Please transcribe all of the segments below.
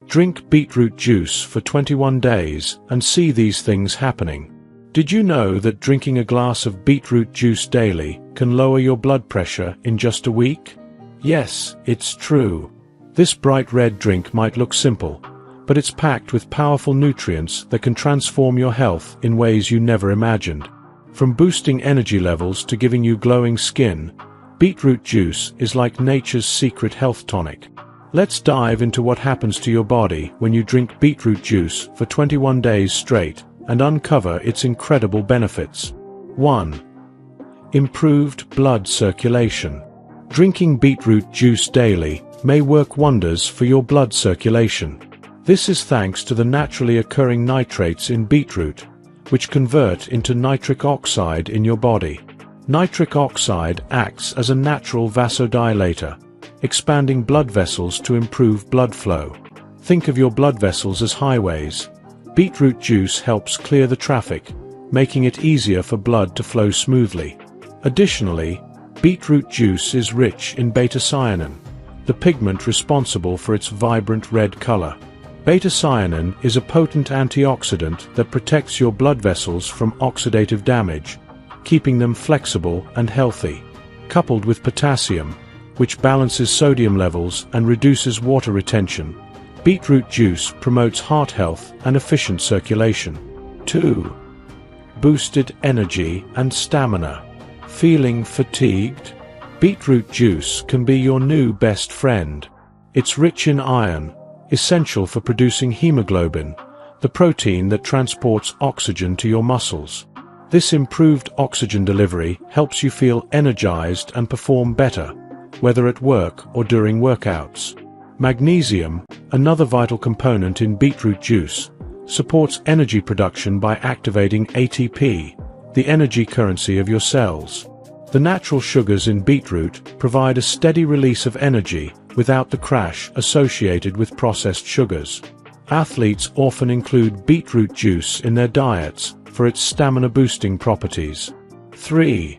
Drink beetroot juice for 21 days and see these things happening. Did you know that drinking a glass of beetroot juice daily can lower your blood pressure in just a week? Yes, it's true. This bright red drink might look simple, but it's packed with powerful nutrients that can transform your health in ways you never imagined. From boosting energy levels to giving you glowing skin, beetroot juice is like nature's secret health tonic. Let's dive into what happens to your body when you drink beetroot juice for 21 days straight and uncover its incredible benefits. 1. Improved blood circulation. Drinking beetroot juice daily may work wonders for your blood circulation. This is thanks to the naturally occurring nitrates in beetroot, which convert into nitric oxide in your body. Nitric oxide acts as a natural vasodilator, expanding blood vessels to improve blood flow. Think of your blood vessels as highways. Beetroot juice helps clear the traffic, making it easier for blood to flow smoothly. Additionally, beetroot juice is rich in beta-cyanin, the pigment responsible for its vibrant red color. Beta-cyanin is a potent antioxidant that protects your blood vessels from oxidative damage, keeping them flexible and healthy. Coupled with potassium, which balances sodium levels and reduces water retention, beetroot juice promotes heart health and efficient circulation. 2. Boosted energy and stamina. Feeling fatigued? Beetroot juice can be your new best friend. It's rich in iron, essential for producing hemoglobin, the protein that transports oxygen to your muscles. This improved oxygen delivery helps you feel energized and perform better, whether at work or during workouts. Magnesium, another vital component in beetroot juice, supports energy production by activating ATP, the energy currency of your cells. The natural sugars in beetroot provide a steady release of energy without the crash associated with processed sugars. Athletes often include beetroot juice in their diets for its stamina-boosting properties. 3.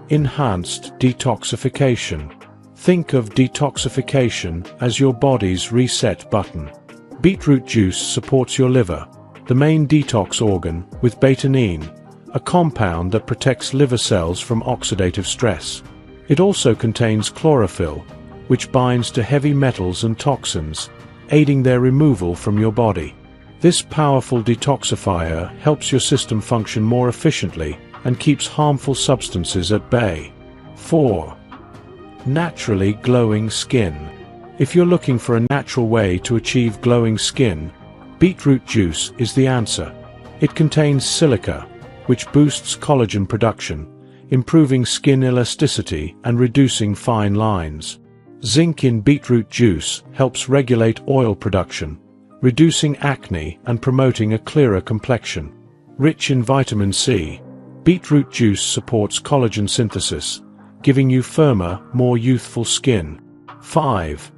Enhanced detoxification. Think of detoxification as your body's reset button. Beetroot juice supports your liver, the main detox organ, with betaine, a compound that protects liver cells from oxidative stress. It also contains chlorophyll, which binds to heavy metals and toxins, aiding their removal from your body. This powerful detoxifier helps your system function more efficiently and keeps harmful substances at bay. 4. Naturally glowing skin. If you're looking for a natural way to achieve glowing skin, beetroot juice is the answer. It contains silica, which boosts collagen production, improving skin elasticity and reducing fine lines. Zinc in beetroot juice helps regulate oil production, reducing acne and promoting a clearer complexion. Rich in vitamin C, beetroot juice supports collagen synthesis, giving you firmer, more youthful skin. 5.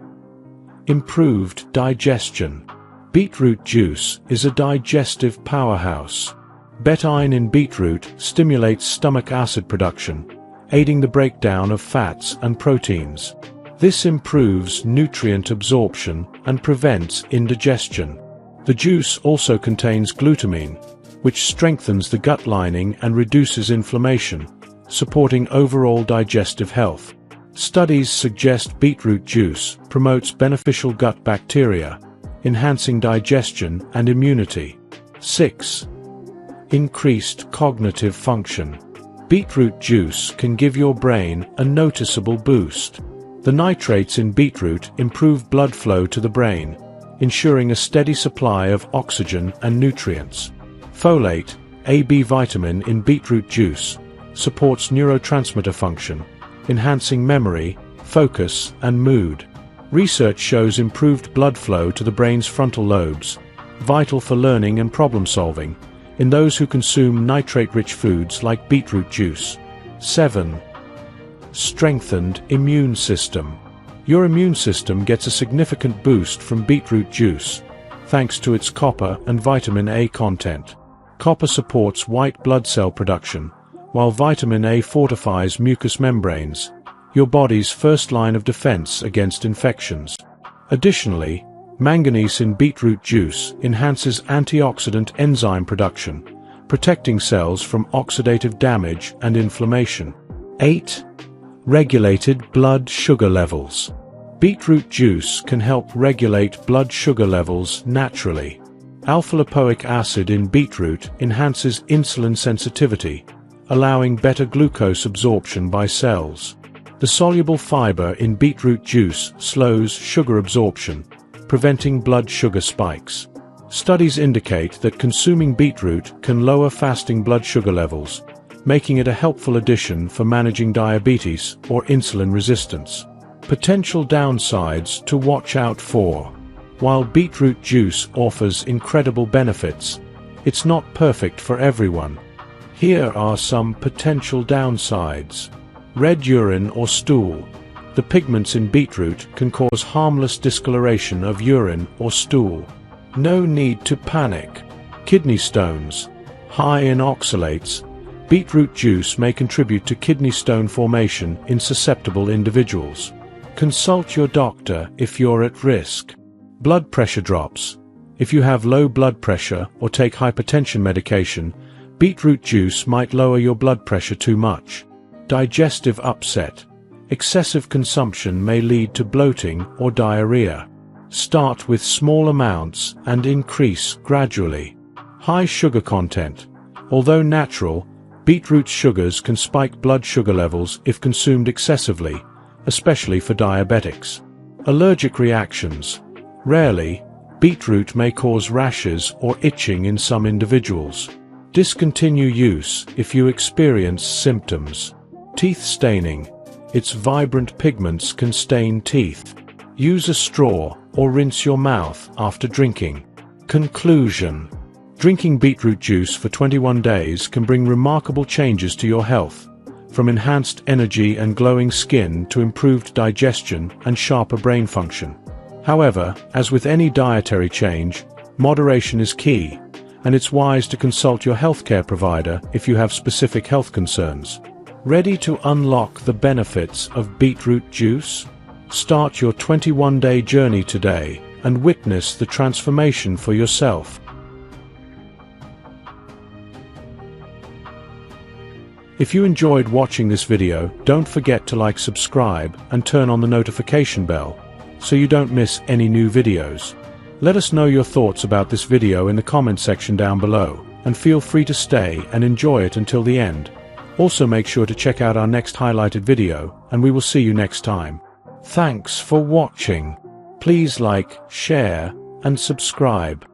Improved digestion. Beetroot juice is a digestive powerhouse. Betaine in beetroot stimulates stomach acid production, aiding the breakdown of fats and proteins. This improves nutrient absorption and prevents indigestion. The juice also contains glutamine, which strengthens the gut lining and reduces inflammation, supporting overall digestive health. Studies suggest beetroot juice promotes beneficial gut bacteria, enhancing digestion and immunity. 6. Increased cognitive function. Beetroot juice can give your brain a noticeable boost. The nitrates in beetroot improve blood flow to the brain, ensuring a steady supply of oxygen and nutrients. Folate, a B vitamin in beetroot juice, supports neurotransmitter function, enhancing memory, focus, and mood. Research shows improved blood flow to the brain's frontal lobes, vital for learning and problem-solving, in those who consume nitrate-rich foods like beetroot juice. 7. Strengthened immune system. Your immune system gets a significant boost from beetroot juice, thanks to its copper and vitamin A content. Copper supports white blood cell production, while vitamin A fortifies mucous membranes, your body's first line of defense against infections. Additionally, Manganese in beetroot juice enhances antioxidant enzyme production, protecting cells from oxidative damage and inflammation. 8. Regulated blood sugar levels. Beetroot juice can help regulate blood sugar levels naturally. Alpha-lipoic acid in beetroot enhances insulin sensitivity, allowing better glucose absorption by cells. The soluble fiber in beetroot juice slows sugar absorption, preventing blood sugar spikes. Studies indicate that consuming beetroot can lower fasting blood sugar levels, making it a helpful addition for managing diabetes or insulin resistance. Potential downsides to watch out for. While beetroot juice offers incredible benefits, it's not perfect for everyone. Here are some potential downsides. Red urine or stool. The pigments in beetroot can cause harmless discoloration of urine or stool. No need to panic. Kidney stones. High in oxalates, beetroot juice may contribute to kidney stone formation in susceptible individuals. Consult your doctor if you're at risk. Blood pressure drops. If you have low blood pressure or take hypertension medication, beetroot juice might lower your blood pressure too much. Digestive upset. Excessive consumption may lead to bloating or diarrhea. Start with small amounts and increase gradually. High sugar content. Although natural, beetroot sugars can spike blood sugar levels if consumed excessively, especially for diabetics. Allergic reactions. Rarely, beetroot may cause rashes or itching in some individuals. Discontinue use if you experience symptoms. Teeth staining. Its vibrant pigments can stain teeth. Use a straw or rinse your mouth after drinking. Conclusion. Drinking beetroot juice for 21 days can bring remarkable changes to your health, from enhanced energy and glowing skin to improved digestion and sharper brain function. However, as with any dietary change, moderation is key, and it's wise to consult your healthcare provider if you have specific health concerns. Ready to unlock the benefits of beetroot juice? Start your 21-day journey today and witness the transformation for yourself. If you enjoyed watching this video, don't forget to subscribe and turn on the notification bell so you don't miss any new videos. Let us know your thoughts about this video in the comment section down below, and feel free to stay and enjoy it until the end. Also make sure to check out our next highlighted video, and we will see you next time. Thanks for watching. Please like, share, and subscribe.